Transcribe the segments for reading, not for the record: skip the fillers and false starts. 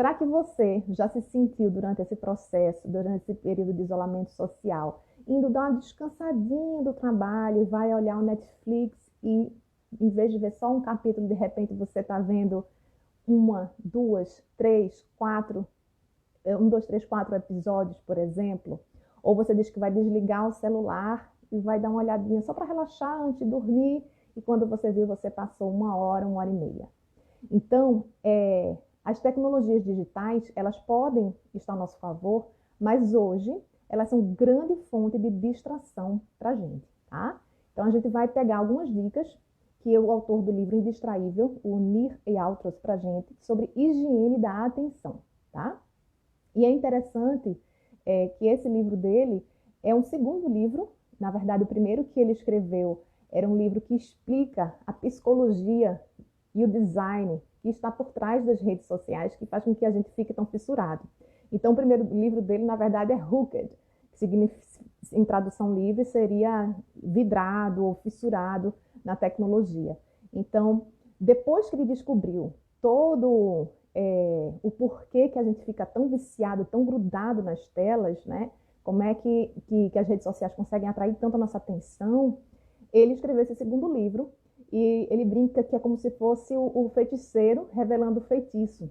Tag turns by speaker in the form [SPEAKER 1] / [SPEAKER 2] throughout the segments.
[SPEAKER 1] Será que você já se sentiu durante esse processo, durante esse período de isolamento social, indo dar uma descansadinha do trabalho, vai olhar o Netflix e, em vez de ver só um capítulo, de repente você está vendo uma, duas, três, quatro, um, dois, três, quatro episódios, por exemplo? Ou você diz que vai desligar o celular e vai dar uma olhadinha só para relaxar antes de dormir, e quando você viu, você passou uma hora e meia. Então, as tecnologias digitais, elas podem estar a nosso favor, mas hoje elas são grande fonte de distração para a gente, tá? Então, a gente vai pegar algumas dicas que o autor do livro Indistraível, o Nir Eyal, trouxe para a gente sobre higiene da atenção, tá? E é interessante que esse livro dele é um segundo livro. Na verdade, o primeiro que ele escreveu era um livro que explica a psicologia e o design que está por trás das redes sociais, que faz com que a gente fique tão fissurado. Então, o primeiro livro dele, na verdade, é Hooked, que significa, em tradução livre, seria vidrado ou fissurado na tecnologia. Então, depois que ele descobriu todo o porquê que a gente fica tão viciado, tão grudado nas telas, né? Como é que as redes sociais conseguem atrair tanto a nossa atenção, ele escreveu esse segundo livro, e ele brinca que é como se fosse o feiticeiro revelando o feitiço,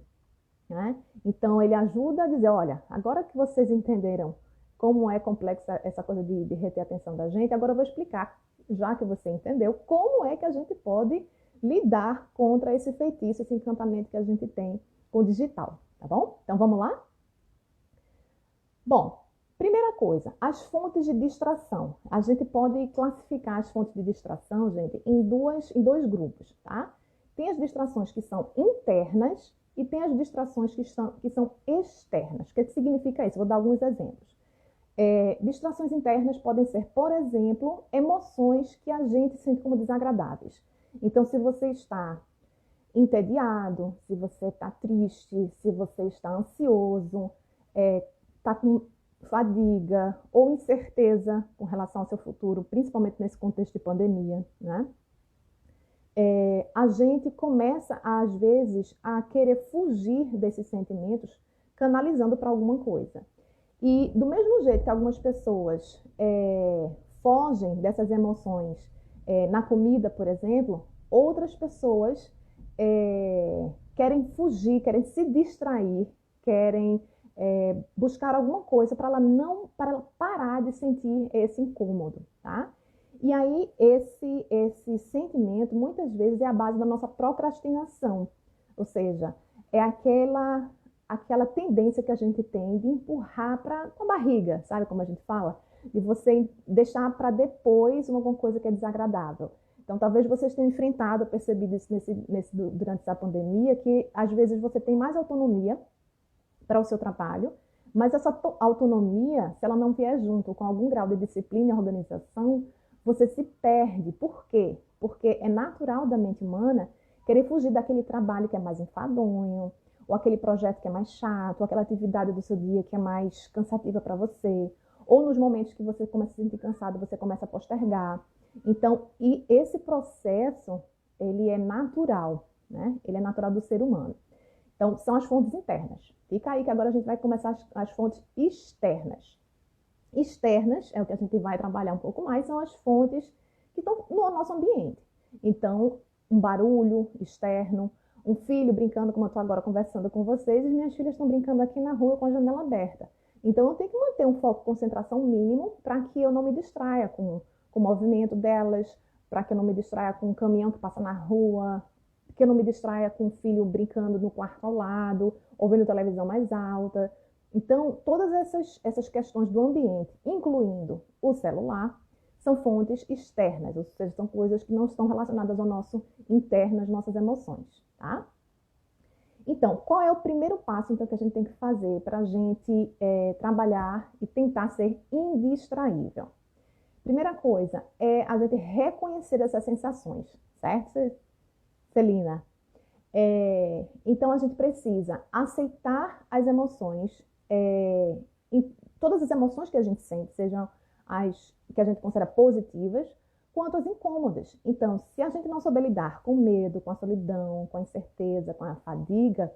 [SPEAKER 1] né? Então, ele ajuda a dizer, olha, agora que vocês entenderam como é complexa essa coisa de reter a atenção da gente, agora eu vou explicar, já que você entendeu, como é que a gente pode lidar contra esse feitiço, esse encantamento que a gente tem com o digital, tá bom? Então, vamos lá? Bom, primeira coisa, as fontes de distração. A gente pode classificar as fontes de distração, gente, em dois grupos, tá? Tem as distrações que são internas e tem as distrações que são externas. O que significa isso? Vou dar alguns exemplos. Distrações internas podem ser, por exemplo, emoções que a gente sente como desagradáveis. Então, se você está entediado, se você está triste, se você está ansioso, está com fadiga ou incerteza com relação ao seu futuro, principalmente nesse contexto de pandemia, né? A gente começa, às vezes, a querer fugir desses sentimentos, canalizando para alguma coisa. E do mesmo jeito que algumas pessoas fogem dessas emoções na comida, por exemplo, outras pessoas querem fugir, querem se distrair, querem buscar alguma coisa para ela parar de sentir esse incômodo, tá? E aí esse sentimento muitas vezes é a base da nossa procrastinação, ou seja, é aquela tendência que a gente tem de empurrar para a barriga, sabe como a gente fala? De você deixar para depois alguma coisa que é desagradável. Então, talvez vocês tenham enfrentado, percebido isso durante essa pandemia, que às vezes você tem mais autonomia para o seu trabalho, mas essa autonomia, se ela não vier junto com algum grau de disciplina e organização, você se perde. Por quê? Porque é natural da mente humana querer fugir daquele trabalho que é mais enfadonho, ou aquele projeto que é mais chato, ou aquela atividade do seu dia que é mais cansativa para você, ou nos momentos que você começa a se sentir cansado, você começa a postergar. Então, e esse processo, ele é natural, né? Ele é natural do ser humano. Então, são as fontes internas. Fica aí que agora a gente vai começar as fontes externas. Externas, é o que a gente vai trabalhar um pouco mais, são as fontes que estão no nosso ambiente. Então, um barulho externo, um filho brincando, como eu estou agora conversando com vocês, e minhas filhas estão brincando aqui na rua com a janela aberta. Então, eu tenho que manter um foco, concentração mínimo para que eu não me distraia com o movimento delas, para que eu não me distraia com um caminhão que passa na rua, que eu não me distraia com um filho brincando no quarto ao lado, ou vendo televisão mais alta. Então, todas essas questões do ambiente, incluindo o celular, são fontes externas, ou seja, são coisas que não estão relacionadas ao nosso interno, às nossas emoções, tá? Então, qual é o primeiro passo então, que a gente tem que fazer para a gente trabalhar e tentar ser indistraível? Primeira coisa é a gente reconhecer essas sensações, certo, Celina? Então, a gente precisa aceitar as emoções, todas as emoções que a gente sente, sejam as que a gente considera positivas, quanto as incômodas. Então, se a gente não souber lidar com o medo, com a solidão, com a incerteza, com a fadiga,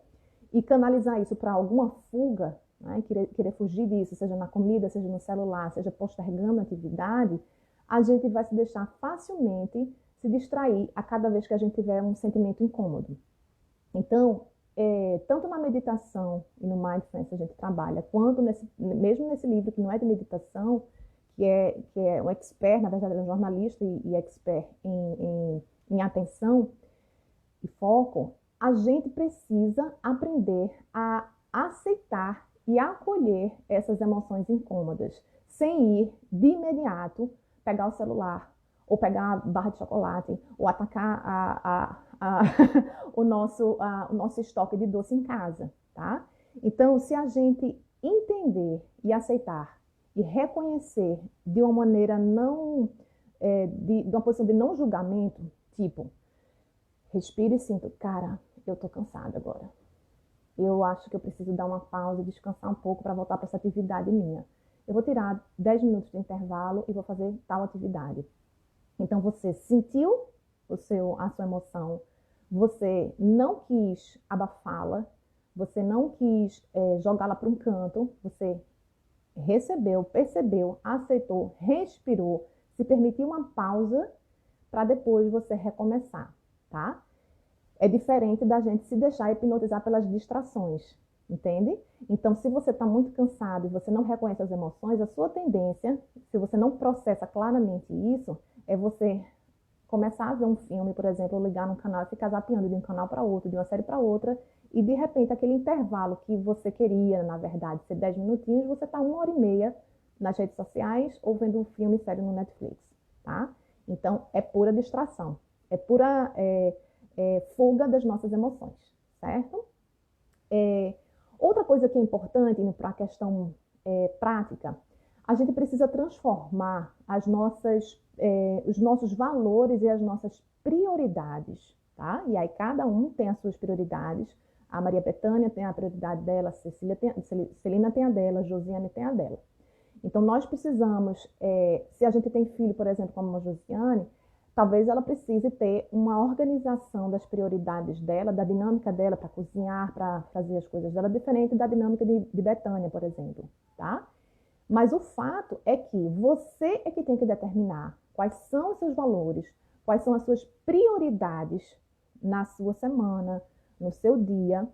[SPEAKER 1] e canalizar isso para alguma fuga, né, querer fugir disso, seja na comida, seja no celular, seja postergando a atividade, a gente vai se deixar facilmente se distrair a cada vez que a gente tiver um sentimento incômodo. Então, tanto na meditação e no mindfulness a gente trabalha, quanto mesmo nesse livro que não é de meditação, que é um expert, na verdade, é um jornalista e expert em atenção e foco, a gente precisa aprender a aceitar e acolher essas emoções incômodas, sem ir de imediato pegar o celular, ou pegar a barra de chocolate, ou atacar o nosso estoque de doce em casa, tá? Então, se a gente entender e aceitar e reconhecer de uma maneira não, de uma posição de não julgamento, tipo, respiro e sinto, cara, eu tô cansada agora. Eu acho que eu preciso dar uma pausa e descansar um pouco para voltar para essa atividade minha. Eu vou tirar 10 minutos de intervalo e vou fazer tal atividade. Então, você sentiu a sua emoção, você não quis abafá-la, você não quis jogá-la para um canto, você recebeu, percebeu, aceitou, respirou, se permitiu uma pausa para depois você recomeçar, tá? É diferente da gente se deixar hipnotizar pelas distrações, entende? Então, se você está muito cansado e você não reconhece as emoções, a sua tendência, se você não processa claramente isso, é você começar a ver um filme, por exemplo, ligar num canal e ficar zapeando de um canal para outro, de uma série para outra, e de repente aquele intervalo que você queria, na verdade, ser 10 minutinhos, você está 1h30 nas redes sociais ou vendo um filme sério no Netflix, tá? Então, é pura distração, é pura fuga das nossas emoções, certo? Outra coisa que é importante, indo para a questão prática, a gente precisa transformar os nossos valores e as nossas prioridades, tá? E aí cada um tem as suas prioridades. A Maria Bethânia tem a prioridade dela, Celina tem a dela, Josiane tem a dela. Então nós precisamos, se a gente tem filho, por exemplo, como a Josiane, talvez ela precise ter uma organização das prioridades dela, da dinâmica dela para cozinhar, para fazer as coisas dela, diferente da dinâmica de Bethânia, por exemplo, tá? Mas o fato é que você é que tem que determinar quais são os seus valores, quais são as suas prioridades na sua semana, no seu dia,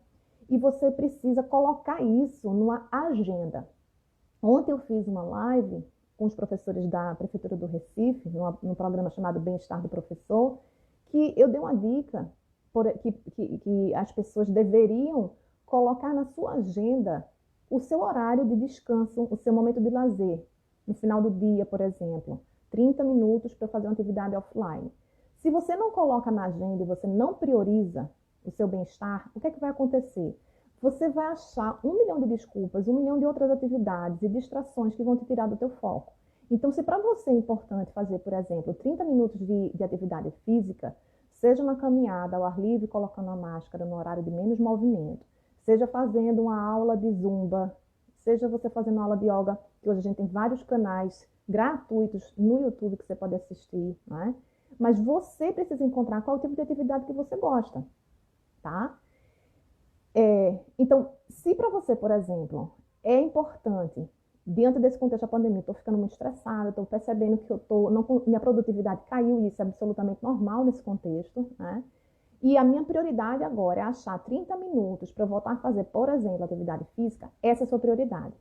[SPEAKER 1] e você precisa colocar isso numa agenda. Ontem eu fiz uma live com os professores da Prefeitura do Recife, num programa chamado Bem-Estar do Professor, que eu dei uma dica que as pessoas deveriam colocar na sua agenda o seu horário de descanso, o seu momento de lazer, no final do dia, por exemplo, 30 minutos para fazer uma atividade offline. Se você não coloca na agenda e você não prioriza o seu bem-estar, o que é que vai acontecer? Você vai achar 1 milhão de desculpas, 1 milhão de outras atividades e distrações que vão te tirar do teu foco. Então, se para você é importante fazer, por exemplo, 30 minutos de atividade física, seja na caminhada ao ar livre, colocando a máscara no horário de menos movimento, seja fazendo uma aula de zumba, seja você fazendo uma aula de yoga, que hoje a gente tem vários canais gratuitos no YouTube que você pode assistir, né? Mas você precisa encontrar qual é o tipo de atividade que você gosta, tá? Então, se para você, por exemplo, é importante, diante desse contexto da pandemia, estou ficando muito estressada, estou percebendo que minha produtividade caiu, e isso é absolutamente normal nesse contexto, né? E a minha prioridade agora é achar 30 minutos para eu voltar a fazer, por exemplo, atividade física. Essa é a sua prioridade.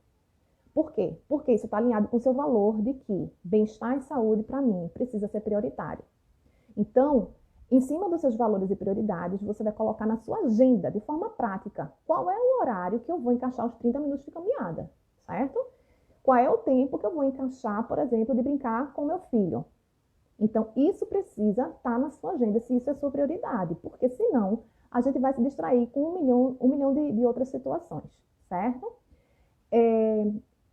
[SPEAKER 1] Por quê? Porque isso está alinhado com o seu valor de que bem-estar e saúde, para mim, precisa ser prioritário. Então, em cima dos seus valores e prioridades, você vai colocar na sua agenda, de forma prática, qual é o horário que eu vou encaixar os 30 minutos de caminhada, certo? Qual é o tempo que eu vou encaixar, por exemplo, de brincar com meu filho. Então, isso precisa estar na sua agenda, se isso é sua prioridade, porque senão a gente vai se distrair com um milhão de outras situações, certo?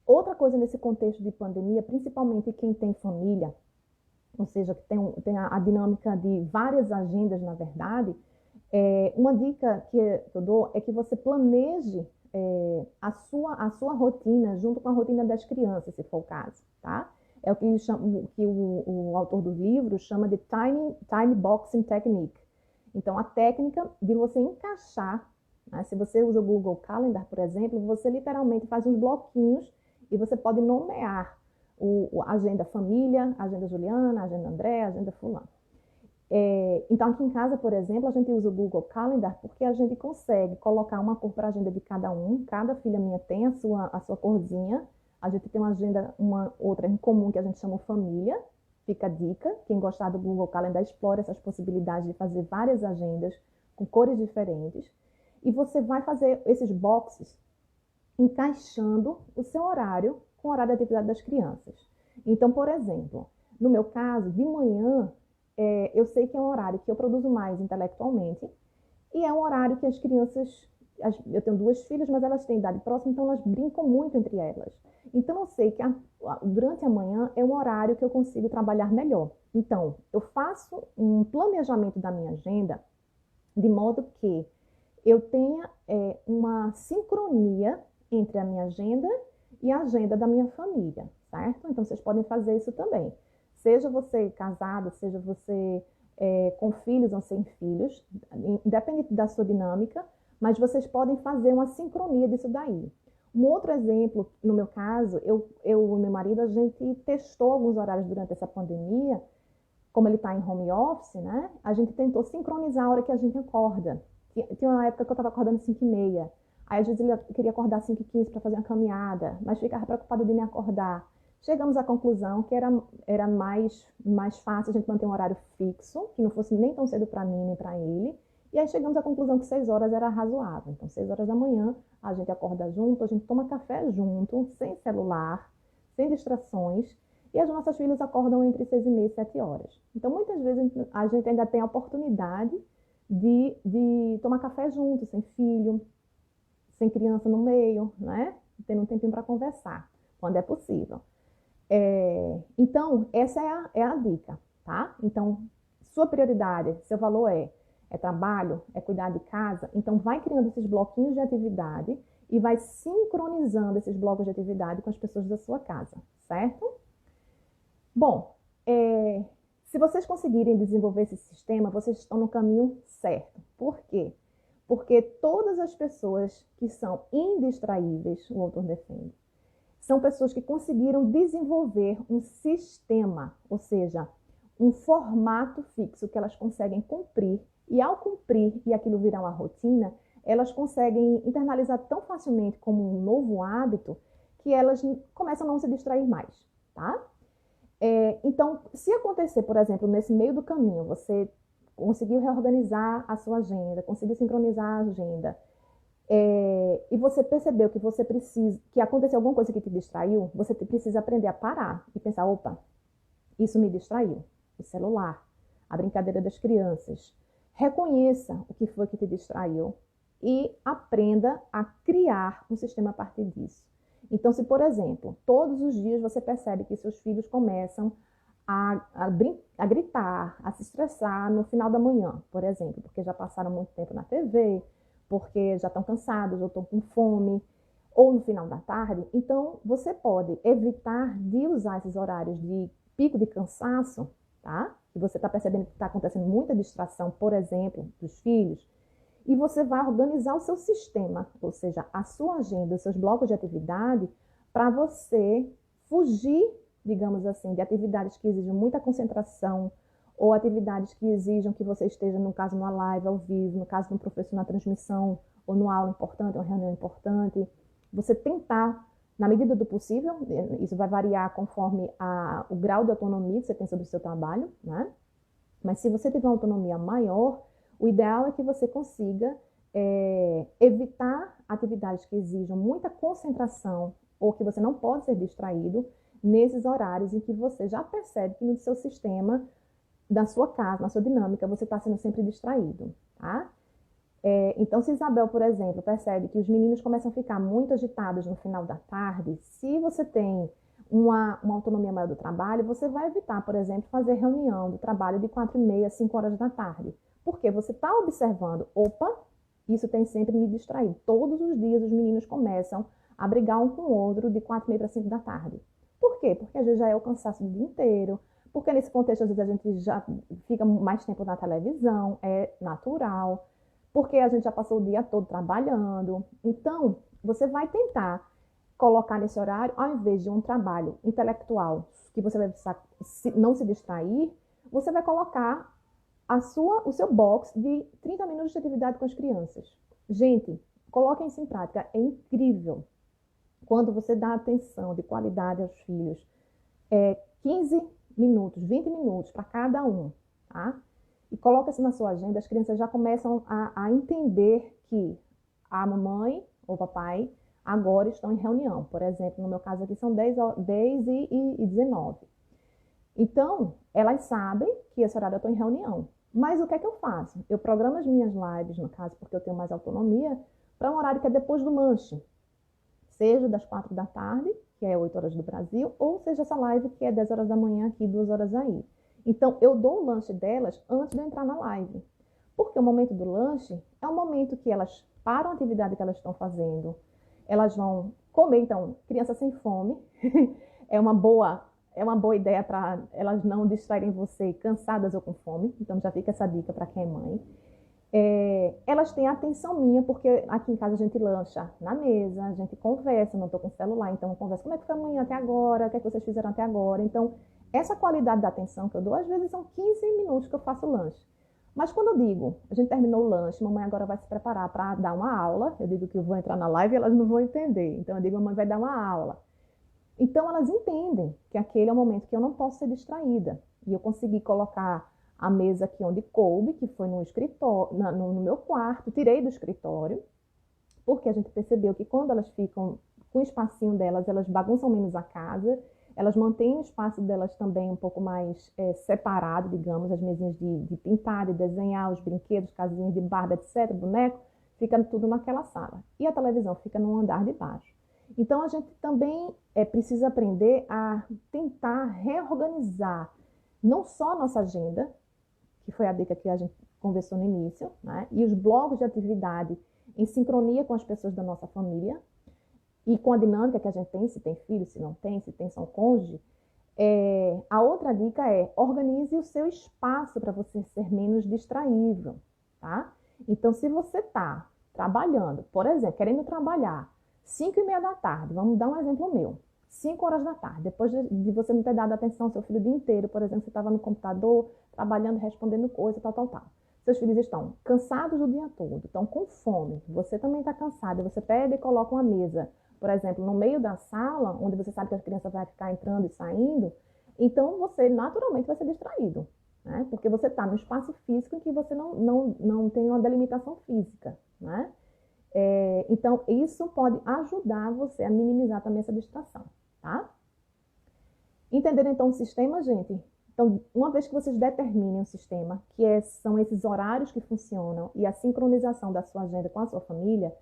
[SPEAKER 1] Outra coisa nesse contexto de pandemia, principalmente quem tem família, ou seja, que tem a dinâmica de várias agendas, na verdade, uma dica que eu dou é que você planeje a sua rotina junto com a rotina das crianças, se for o caso, tá? É o que o autor do livro chama de time boxing technique. Então, a técnica de você encaixar né? Se você usa o Google Calendar, por exemplo, você literalmente faz uns bloquinhos e você pode nomear a agenda família, a agenda Juliana, a agenda André, a agenda fulano. Então, aqui em casa, por exemplo, a gente usa o Google Calendar porque a gente consegue colocar uma cor para a agenda de cada um. Cada filha minha tem a sua corzinha. A gente tem uma agenda, uma outra em comum que a gente chama família. Fica a dica. Quem gostar do Google Calendar, explora essas possibilidades de fazer várias agendas com cores diferentes. E você vai fazer esses boxes encaixando o seu horário com o horário de atividade das crianças. Então, por exemplo, no meu caso, de manhã, eu sei que é um horário que eu produzo mais intelectualmente e é um horário que as crianças, eu tenho duas filhas, mas elas têm idade próxima, então elas brincam muito entre elas. Então eu sei que durante a manhã é um horário que eu consigo trabalhar melhor. Então, eu faço um planejamento da minha agenda de modo que eu tenha uma sincronia entre a minha agenda e a agenda da minha família, certo? Então vocês podem fazer isso também. Seja você casado, seja você com filhos ou sem filhos, independente da sua dinâmica, mas vocês podem fazer uma sincronia disso daí. Um outro exemplo, no meu caso, eu e meu marido, a gente testou alguns horários durante essa pandemia, como ele está em home office, né? A gente tentou sincronizar a hora que a gente acorda. Tinha uma época que eu estava acordando 5h30, aí às vezes ele queria acordar 5h15 para fazer uma caminhada, mas ficava preocupado de me acordar. Chegamos à conclusão que era mais fácil a gente manter um horário fixo, que não fosse nem tão cedo para mim nem para ele. E aí chegamos à conclusão que 6 horas era razoável. Então, 6 horas da manhã, a gente acorda junto, a gente toma café junto, sem celular, sem distrações. E as nossas filhas acordam entre 6h30 e 7 horas. Então, muitas vezes, a gente ainda tem a oportunidade de tomar café junto, sem filho, sem criança no meio, né? Tendo um tempinho para conversar, quando é possível. Então, essa é a dica, tá? Então, sua prioridade, seu valor é trabalho, é cuidar de casa, então vai criando esses bloquinhos de atividade e vai sincronizando esses blocos de atividade com as pessoas da sua casa, certo? Bom, se vocês conseguirem desenvolver esse sistema, vocês estão no caminho certo. Por quê? Porque todas as pessoas que são indistraíveis, o autor defende, são pessoas que conseguiram desenvolver um sistema, ou seja, um formato fixo que elas conseguem cumprir, e ao cumprir e aquilo virar uma rotina, elas conseguem internalizar tão facilmente como um novo hábito que elas começam a não se distrair mais, tá? Então, se acontecer, por exemplo, nesse meio do caminho, você conseguiu reorganizar a sua agenda, conseguiu sincronizar a agenda, e você percebeu que você precisa, que aconteceu alguma coisa que te distraiu, você precisa aprender a parar e pensar, opa, isso me distraiu. O celular, a brincadeira das crianças. Reconheça o que foi que te distraiu e aprenda a criar um sistema a partir disso. Então, se, por exemplo, todos os dias você percebe que seus filhos começam a gritar, a se estressar no final da manhã, por exemplo, porque já passaram muito tempo na TV, porque já estão cansados ou estão com fome, ou no final da tarde, então você pode evitar de usar esses horários de pico de cansaço, tá? E você está percebendo que está acontecendo muita distração, por exemplo, dos filhos, e você vai organizar o seu sistema, ou seja, a sua agenda, os seus blocos de atividade, para você fugir, digamos assim, de atividades que exigem muita concentração, ou atividades que exijam que você esteja, no caso, numa live ao vivo, no caso, de um professor na transmissão, ou numa aula importante, uma reunião importante. Você tentar, na medida do possível, isso vai variar conforme o grau de autonomia que você tem sobre o seu trabalho, né? Mas se você tiver uma autonomia maior, o ideal é que você consiga evitar atividades que exijam muita concentração ou que você não pode ser distraído nesses horários em que você já percebe que no seu sistema, da sua casa, na sua dinâmica, você está sendo sempre distraído, tá? Então, se Isabel, por exemplo, percebe que os meninos começam a ficar muito agitados no final da tarde, se você tem uma autonomia maior do trabalho, você vai evitar, por exemplo, fazer reunião do trabalho de 4h30 a 5 horas da tarde. Porque você está observando, opa, isso tem sempre me distraído. Todos os dias os meninos começam a brigar um com o outro de 4h30 para 5 da tarde. Por quê? Porque às vezes já é o cansaço do dia inteiro, porque nesse contexto às vezes a gente já fica mais tempo na televisão, é natural. porque a gente já passou o dia todo trabalhando. Então, você vai tentar colocar nesse horário, ao invés de um trabalho intelectual, que você vai precisar não se distrair, você vai colocar o seu box de 30 minutos de atividade com as crianças. Gente, coloquem isso em prática, é incrível. Quando você dá atenção de qualidade aos filhos, 15 minutos, 20 minutos para cada um, tá? E coloca isso na sua agenda, as crianças já começam a entender que a mamãe ou o papai agora estão em reunião. Por exemplo, no meu caso aqui são 10 e 19. Então, elas sabem que esse horário eu estou em reunião. Mas o que é que eu faço? Eu programo as minhas lives, no caso, porque eu tenho mais autonomia, para um horário que é depois do lanche. Seja das 4 da tarde, que é 8 horas do Brasil, ou seja essa live que é 10 horas da manhã aqui, 2 horas aí. Então, eu dou o lanche delas antes de eu entrar na live. Porque o momento do lanche é o momento que elas param a atividade que elas estão fazendo, elas vão comer. Então, criança sem fome é uma boa ideia para elas não distraírem você cansadas ou com fome. Então, já fica essa dica para quem é mãe. Elas têm a atenção minha, porque aqui em casa a gente lancha na mesa, a gente conversa, não estou com celular, então eu converso como é que foi amanhã até agora, o que é que vocês fizeram até agora. Então, essa qualidade da atenção que eu dou, às vezes são 15 minutos que eu faço o lanche. Mas quando eu digo, a gente terminou o lanche, mamãe agora vai se preparar para dar uma aula, eu digo que eu vou entrar na live e elas não vão entender. Então eu digo, mamãe vai dar uma aula. Então elas entendem que aquele é o momento que eu não posso ser distraída. E eu consegui colocar a mesa aqui onde coube, que foi no escritório, no meu quarto, tirei do escritório, porque a gente percebeu que quando elas ficam com o espacinho delas, elas bagunçam menos a casa, elas mantêm o espaço delas também um pouco mais separado, digamos, as mesinhas de pintar, de desenhar, os brinquedos, casinhas de barba, etc., boneco, fica tudo naquela sala. E a televisão fica no andar de baixo. Então, a gente também precisa aprender a tentar reorganizar não só a nossa agenda, que foi a dica que a gente conversou no início, né? E os blocos de atividade em sincronia com as pessoas da nossa família e com a dinâmica que a gente tem, se tem filho, se não tem, se tem são cônjuge. A outra dica é organize o seu espaço para você ser menos distraível, tá? Então, se você está trabalhando, por exemplo, querendo trabalhar 5h30 da tarde, vamos dar um exemplo meu, 5 horas da tarde, depois de você não ter dado atenção ao seu filho o dia inteiro, por exemplo, você estava no computador, trabalhando, respondendo coisa, tal. Seus filhos estão cansados o dia todo, estão com fome, você também está cansado, você pega e coloca uma mesa, por exemplo, no meio da sala, onde você sabe que a criança vai ficar entrando e saindo, então você naturalmente vai ser distraído, né? Porque você está no espaço físico em que você não tem uma delimitação física, né? Então, isso pode ajudar você a minimizar também essa distração, tá? Entenderam então o sistema, gente? Então, uma vez que vocês determinem o sistema, que são esses horários que funcionam e a sincronização da sua agenda com a sua família,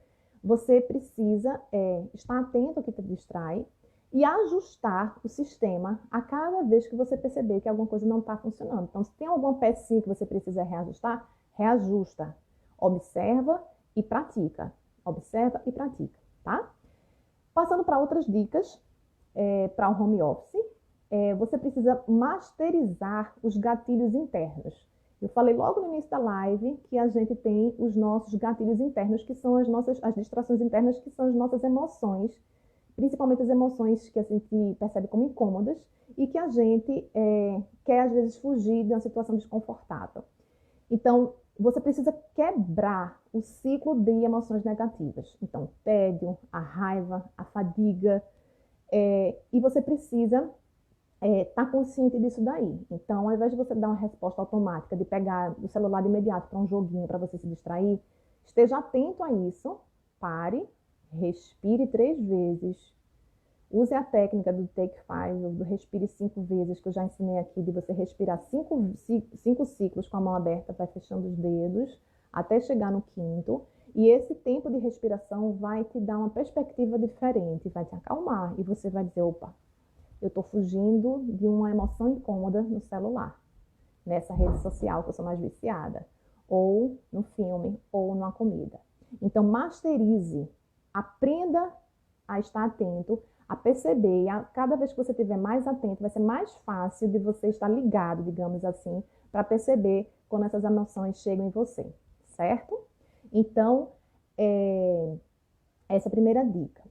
[SPEAKER 1] você precisa estar atento ao que te distrai e ajustar o sistema a cada vez que você perceber que alguma coisa não está funcionando. Então, se tem alguma pecinha que você precisa reajustar, reajusta. Observa e pratica. Observa e pratica, tá? Passando para outras dicas para o home office, você precisa masterizar os gatilhos internos. Eu falei logo no início da live que a gente tem os nossos gatilhos internos, que são as distrações internas, que são as nossas emoções, principalmente as emoções que a gente percebe como incômodas e que a gente quer, às vezes, fugir de uma situação desconfortável. Então, você precisa quebrar o ciclo de emoções negativas. Então, o tédio, a raiva, a fadiga, e você precisa estar consciente disso daí. Então, ao invés de você dar uma resposta automática, de pegar o celular de imediato para um joguinho para você se distrair, esteja atento a isso, pare, respire 3 vezes, use a técnica do Take 5, do respire 5 vezes, que eu já ensinei aqui, de você respirar 5 ciclos com a mão aberta, vai fechando os dedos, até chegar no 5º, e esse tempo de respiração vai te dar uma perspectiva diferente, vai te acalmar, e você vai dizer, opa, eu estou fugindo de uma emoção incômoda no celular, nessa rede social que eu sou mais viciada, ou no filme, ou numa comida. Então, masterize, aprenda a estar atento, a perceber, e cada vez que você estiver mais atento, vai ser mais fácil de você estar ligado, digamos assim, para perceber quando essas emoções chegam em você, certo? Então, essa é a primeira dica.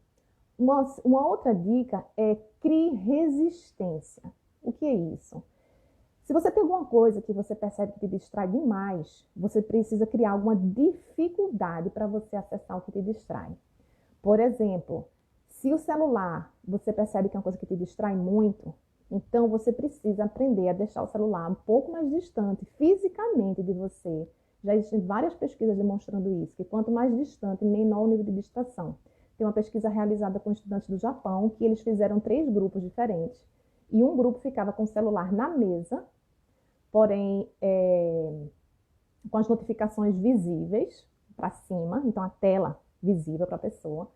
[SPEAKER 1] Uma outra dica é crie resistência. O que é isso? Se você tem alguma coisa que você percebe que te distrai demais, você precisa criar alguma dificuldade para você acessar o que te distrai. Por exemplo, se o celular você percebe que é uma coisa que te distrai muito, então você precisa aprender a deixar o celular um pouco mais distante fisicamente de você. Já existem várias pesquisas demonstrando isso, que quanto mais distante, menor o nível de distração. Tem uma pesquisa realizada com estudantes do Japão, que eles fizeram 3 grupos diferentes. E um grupo ficava com o celular na mesa, porém com as notificações visíveis para cima, então a tela visível para a pessoa.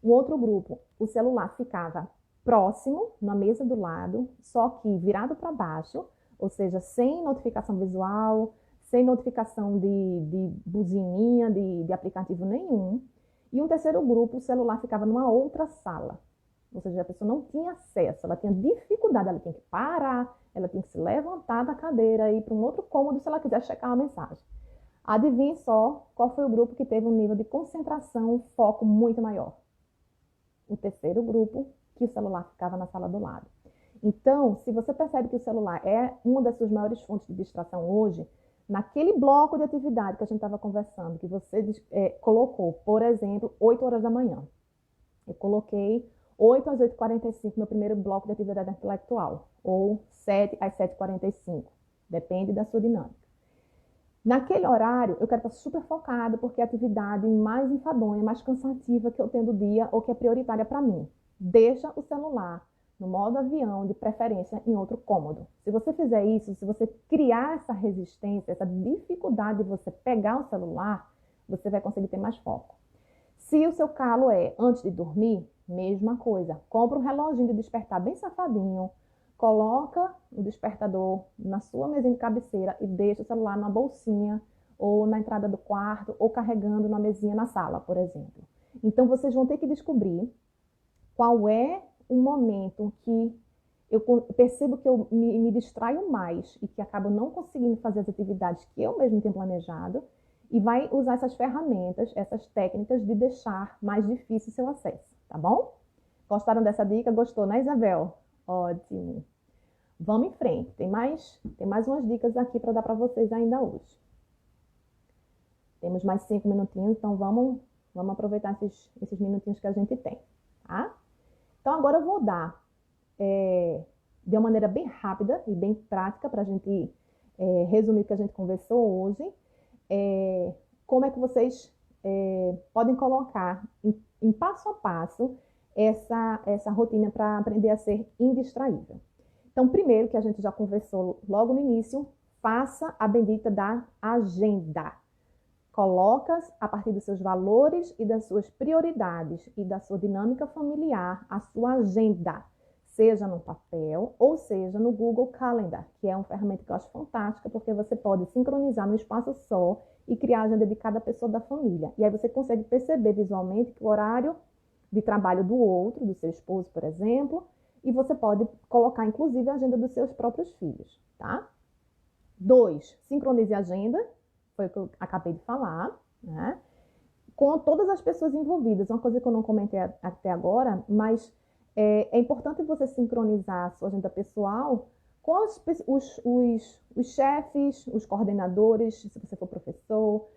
[SPEAKER 1] Um outro grupo, o celular ficava próximo, na mesa do lado, só que virado para baixo, ou seja, sem notificação visual, sem notificação de buzininha, de aplicativo nenhum. E um terceiro grupo, o celular ficava numa outra sala. Ou seja, a pessoa não tinha acesso, ela tinha dificuldade, ela tinha que parar, ela tinha que se levantar da cadeira e ir para um outro cômodo se ela quiser checar uma mensagem. Adivinhe só qual foi o grupo que teve um nível de concentração, foco muito maior. O terceiro grupo, que o celular ficava na sala do lado. Então, se você percebe que o celular é uma das suas maiores fontes de distração hoje, naquele bloco de atividade que a gente estava conversando, que você colocou, por exemplo, 8 horas da manhã. Eu coloquei 8 às 8h45 meu primeiro bloco de atividade intelectual, ou 7 às 7h45, depende da sua dinâmica. Naquele horário, eu quero estar super focado, porque é a atividade mais enfadonha, mais cansativa que eu tenho do dia, ou que é prioritária para mim. Deixa o celular no modo avião, de preferência em outro cômodo. Se você fizer isso, se você criar essa resistência, essa dificuldade de você pegar o celular, você vai conseguir ter mais foco. Se o seu calo é antes de dormir, mesma coisa. Compra um reloginho de despertar bem safadinho, coloca o despertador na sua mesinha de cabeceira e deixa o celular na bolsinha ou na entrada do quarto ou carregando na mesinha na sala, por exemplo. Então, vocês vão ter que descobrir qual é o momento que eu percebo que eu me distraio mais e que acabo não conseguindo fazer as atividades que eu mesmo tenho planejado, e vai usar essas ferramentas, essas técnicas de deixar mais difícil o seu acesso, tá bom? Gostaram dessa dica? Gostou, né, Isabel? Ótimo. Vamos em frente. Tem mais umas dicas aqui para dar para vocês ainda hoje. Temos mais 5 minutinhos, então vamos aproveitar esses minutinhos que a gente tem, tá? Então, agora eu vou dar, de uma maneira bem rápida e bem prática, para a gente resumir o que a gente conversou hoje, como é que vocês podem colocar em passo a passo essa rotina para aprender a ser indistraível. Então, primeiro, que a gente já conversou logo no início, faça a bendita da agenda. Coloca a partir dos seus valores e das suas prioridades e da sua dinâmica familiar a sua agenda, seja no papel ou seja no Google Calendar, que é uma ferramenta que eu acho fantástica, porque você pode sincronizar no espaço só e criar a agenda de cada pessoa da família. E aí você consegue perceber visualmente que o horário de trabalho do outro, do seu esposo, por exemplo, e você pode colocar, inclusive, a agenda dos seus próprios filhos, tá? 2, sincronize a agenda, foi o que eu acabei de falar, né? Com todas as pessoas envolvidas. Uma coisa que eu não comentei até agora, mas é importante você sincronizar a sua agenda pessoal com os chefes, os coordenadores, se você for professor,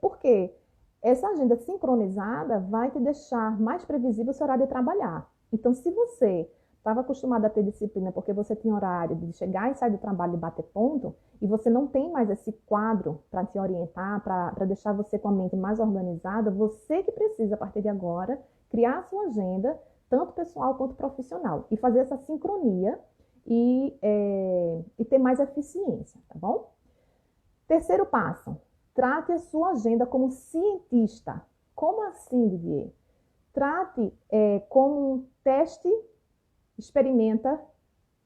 [SPEAKER 1] porque essa agenda sincronizada vai te deixar mais previsível o seu horário de trabalhar. Então, se você estava acostumado a ter disciplina porque você tinha horário de chegar e sair do trabalho e bater ponto, e você não tem mais esse quadro para te orientar, para deixar você com a mente mais organizada, você que precisa, a partir de agora, criar a sua agenda, tanto pessoal quanto profissional, e fazer essa sincronia e ter mais eficiência, tá bom? Terceiro passo, trate a sua agenda como cientista. Como assim, Didier? Trate como um teste, experimenta,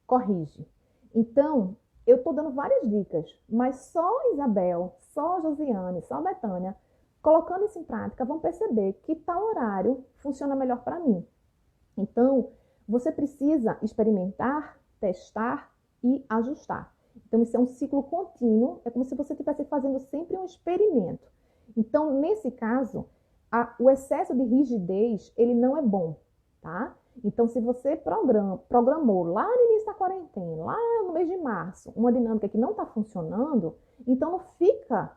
[SPEAKER 1] corrige. Então, eu estou dando várias dicas, mas só Isabel, só Josiane, só Betânia, colocando isso em prática, vão perceber que tal horário funciona melhor para mim. Então, você precisa experimentar, testar e ajustar. Então, isso é um ciclo contínuo, é como se você estivesse fazendo sempre um experimento. Então, nesse caso, o excesso de rigidez, ele não é bom, tá? Então, se você programou lá no início da quarentena, lá no mês de março, uma dinâmica que não está funcionando, então não fica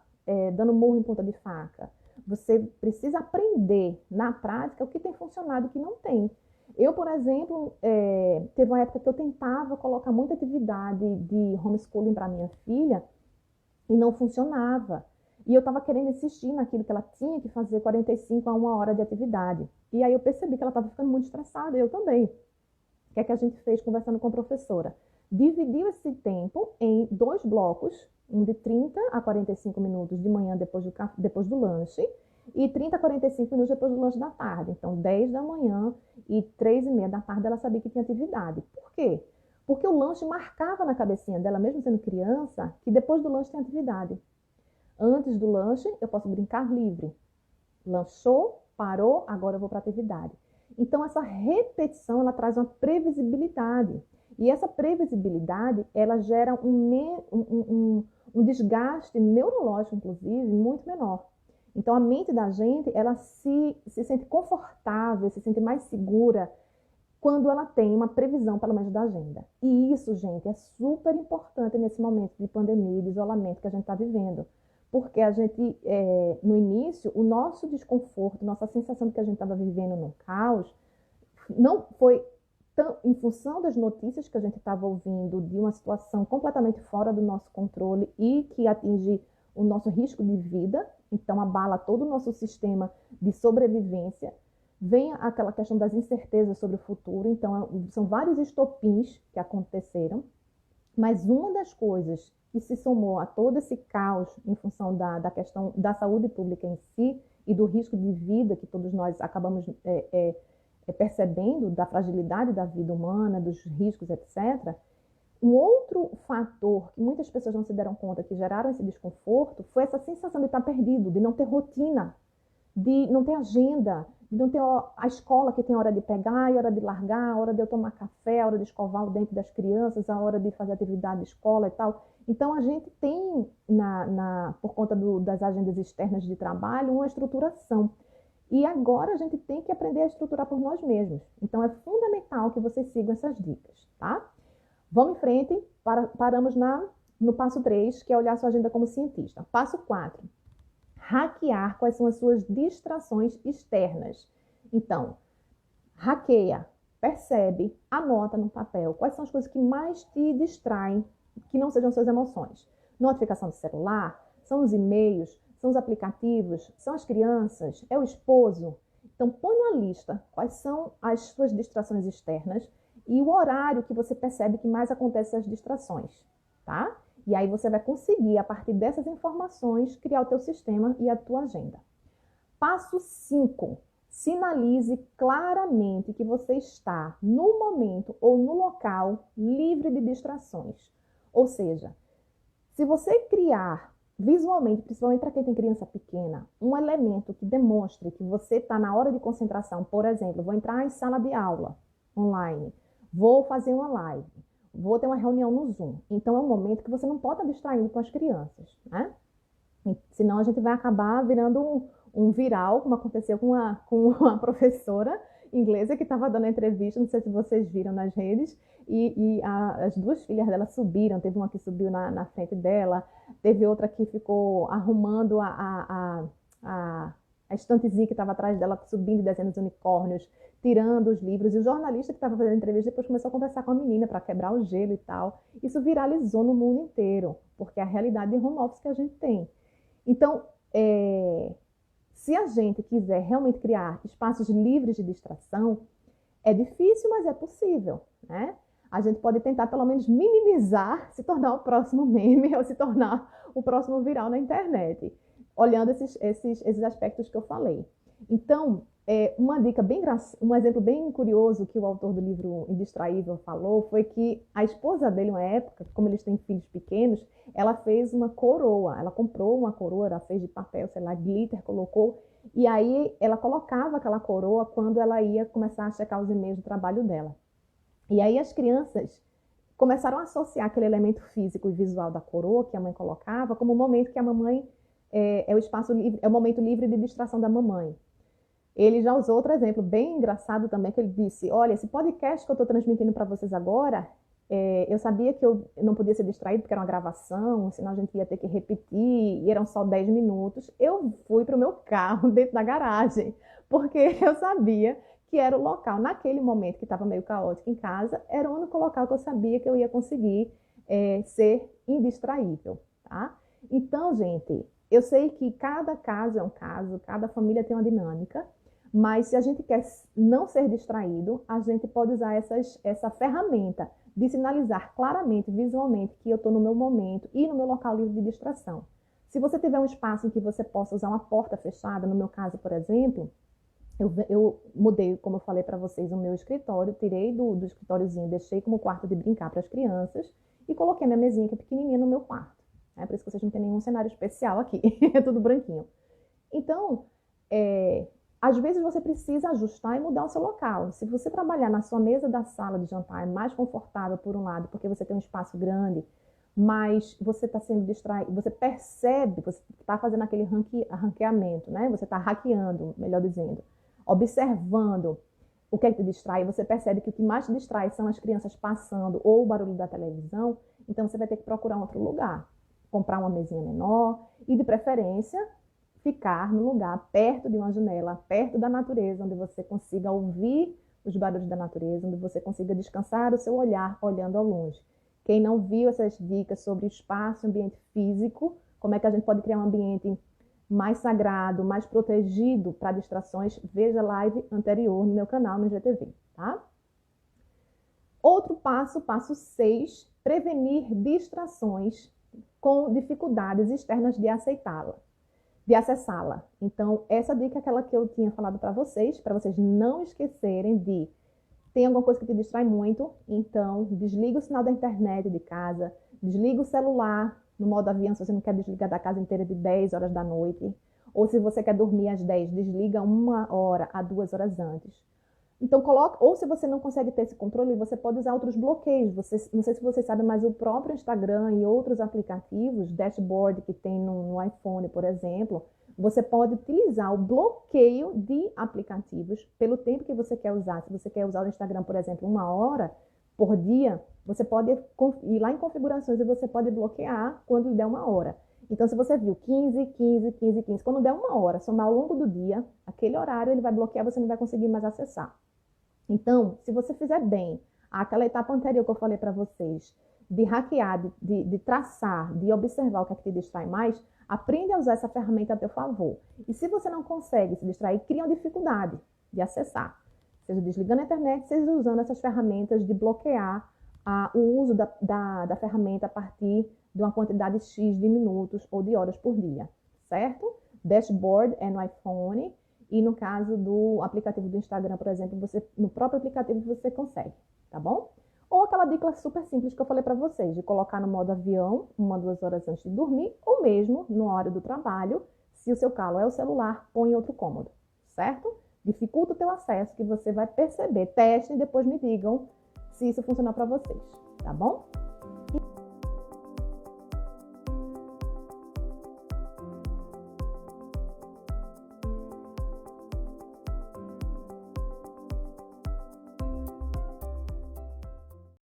[SPEAKER 1] dando murro em ponta de faca. Você precisa aprender na prática o que tem funcionado e o que não tem. Eu, por exemplo, teve uma época que eu tentava colocar muita atividade de homeschooling para minha filha e não funcionava. E eu estava querendo insistir naquilo que ela tinha que fazer 45 a 1 hora de atividade. E aí eu percebi que ela estava ficando muito estressada, eu também. O que é que a gente fez conversando com a professora? Dividiu esse tempo em 2 blocos, um de 30 a 45 minutos de manhã depois do lanche, e 30 a 45 minutos depois do lanche da tarde. Então, 10 da manhã e 3h30 da tarde ela sabia que tinha atividade. Por quê? Porque o lanche marcava na cabecinha dela, mesmo sendo criança, que depois do lanche tem atividade. Antes do lanche, eu posso brincar livre. Lanchou, parou, agora eu vou para a atividade. Então, essa repetição, ela traz uma previsibilidade. E essa previsibilidade, ela gera um desgaste neurológico, inclusive, muito menor. Então, a mente da gente, ela se sente confortável, se sente mais segura quando ela tem uma previsão, pelo menos, da agenda. E isso, gente, é super importante nesse momento de pandemia, de isolamento que a gente está vivendo. Porque a gente, no início, o nosso desconforto, nossa sensação de que a gente estava vivendo no caos, não foi tão em função das notícias que a gente estava ouvindo de uma situação completamente fora do nosso controle e que atinge o nosso risco de vida, então abala todo o nosso sistema de sobrevivência, vem aquela questão das incertezas sobre o futuro, então são vários estopins que aconteceram, mas uma das coisas que se somou a todo esse caos em função da questão da saúde pública em si e do risco de vida que todos nós acabamos percebendo, da fragilidade da vida humana, dos riscos, etc., um outro fator que muitas pessoas não se deram conta que geraram esse desconforto foi essa sensação de estar perdido, de não ter rotina, de não ter agenda, de não ter a escola que tem hora de pegar e hora de largar, a hora de eu tomar café, a hora de escovar o dente das crianças, a hora de fazer atividade de escola e tal. Então, a gente tem, por conta das agendas externas de trabalho, uma estruturação. E agora a gente tem que aprender a estruturar por nós mesmos. Então, é fundamental que vocês sigam essas dicas, tá? Vamos em frente, paramos no passo 3, que é olhar sua agenda como cientista. Passo 4. Hackear quais são as suas distrações externas. Então, hackeia, percebe, anota no papel quais são as coisas que mais te distraem, que não sejam suas emoções. Notificação do celular, são os e-mails, são os aplicativos, são as crianças, é o esposo. Então, põe na lista quais são as suas distrações externas e o horário que você percebe que mais acontecem as distrações, tá? E aí você vai conseguir, a partir dessas informações, criar o teu sistema e a tua agenda. Passo 5. Sinalize claramente que você está no momento ou no local livre de distrações. Ou seja, se você criar visualmente, principalmente para quem tem criança pequena, um elemento que demonstre que você está na hora de concentração, por exemplo, vou entrar em sala de aula online, vou fazer uma live, vou ter uma reunião no Zoom. Então, é um momento que você não pode estar distraindo com as crianças, né? Senão, a gente vai acabar virando um viral, como aconteceu com uma professora inglesa que estava dando a entrevista, não sei se vocês viram nas redes, e as 2 filhas dela subiram, teve uma que subiu na frente dela, teve outra que ficou arrumando a estantezinha que estava atrás dela, subindo e desenhando os unicórnios, tirando os livros, e o jornalista que estava fazendo a entrevista depois começou a conversar com a menina para quebrar o gelo e tal. Isso viralizou no mundo inteiro, porque é a realidade de home office que a gente tem. Então, se a gente quiser realmente criar espaços livres de distração, é difícil, mas é possível, né? A gente pode tentar, pelo menos, minimizar, se tornar o próximo meme ou se tornar o próximo viral na internet, olhando esses aspectos que eu falei. Então, um exemplo bem curioso que o autor do livro Indistraível falou foi que a esposa dele, uma época, como eles têm filhos pequenos, ela fez uma coroa, ela comprou uma coroa, ela fez de papel, sei lá, glitter, colocou, e aí ela colocava aquela coroa quando ela ia começar a checar os e-mails do trabalho dela. E aí as crianças começaram a associar aquele elemento físico e visual da coroa que a mãe colocava como o momento que a mamãe é o espaço livre, é o momento livre de distração da mamãe. Ele já usou outro exemplo bem engraçado também, que ele disse, olha, esse podcast que eu estou transmitindo para vocês agora, eu sabia que eu não podia ser distraído porque era uma gravação, senão a gente ia ter que repetir, e eram só 10 minutos. Eu fui para o meu carro dentro da garagem, porque eu sabia que era o local, naquele momento que estava meio caótico em casa, era o único local que eu sabia que eu ia conseguir ser indistraível, tá? Então, gente, eu sei que cada caso é um caso, cada família tem uma dinâmica, mas se a gente quer não ser distraído, a gente pode usar essa ferramenta de sinalizar claramente, visualmente, que eu estou no meu momento e no meu local livre de distração. Se você tiver um espaço em que você possa usar uma porta fechada, no meu caso, por exemplo, eu mudei, como eu falei para vocês, o meu escritório, tirei do escritóriozinho, deixei como quarto de brincar para as crianças e coloquei minha mesinha, que é pequenininha, no meu quarto. É por isso que vocês não têm nenhum cenário especial aqui, é tudo branquinho. Então, às vezes você precisa ajustar e mudar o seu local. Se você trabalhar na sua mesa da sala de jantar, é mais confortável por um lado, porque você tem um espaço grande, mas você está sendo distraído, você percebe, você está fazendo aquele ranqueamento, né? Você está hackeando, melhor dizendo, observando o que é que te distrai, você percebe que o que mais te distrai são as crianças passando ou o barulho da televisão, então você vai ter que procurar um outro lugar, comprar uma mesinha menor e, de preferência, ficar no lugar perto de uma janela, perto da natureza, onde você consiga ouvir os barulhos da natureza, onde você consiga descansar o seu olhar olhando ao longe. Quem não viu essas dicas sobre espaço, ambiente físico, como é que a gente pode criar um ambiente mais sagrado, mais protegido para distrações, veja a live anterior no meu canal no IGTV, tá? Outro passo, passo 6, prevenir distrações com dificuldades externas de acessá-la. Então, essa dica é aquela que eu tinha falado para vocês não esquecerem de tem alguma coisa que te distrai muito, então desliga o sinal da internet de casa, desliga o celular no modo avião, se você não quer desligar da casa inteira de 10 horas da noite, ou se você quer dormir às 10, desliga 1 hora a 2 horas antes. Então, ou se você não consegue ter esse controle, você pode usar outros bloqueios. Não sei se vocês sabem, mas o próprio Instagram e outros aplicativos, dashboard que tem no iPhone, por exemplo, você pode utilizar o bloqueio de aplicativos pelo tempo que você quer usar. Se você quer usar o Instagram, por exemplo, 1 hora por dia, você pode ir lá em configurações e você pode bloquear quando der 1 hora. Então, se você viu 15, 15, 15, 15, quando der 1 hora, somar ao longo do dia, aquele horário ele vai bloquear, você não vai conseguir mais acessar. Então, se você fizer bem aquela etapa anterior que eu falei para vocês, de hackear, de traçar, de observar o que é que te distrai mais, aprende a usar essa ferramenta a teu favor. E se você não consegue se distrair, cria uma dificuldade de acessar. Seja desligando a internet, seja usando essas ferramentas de bloquear o uso da ferramenta a partir de uma quantidade X de minutos ou de horas por dia, certo? Dashboard é no iPhone e no caso do aplicativo do Instagram, por exemplo, no próprio aplicativo você consegue, tá bom? Ou aquela dica super simples que eu falei para vocês, de colocar no modo avião 1, 2 horas antes de dormir, ou mesmo no horário do trabalho, se o seu calo é o celular, põe em outro cômodo, certo? Dificulta o teu acesso, que você vai perceber. Testem e depois me digam se isso funcionou para vocês, tá bom?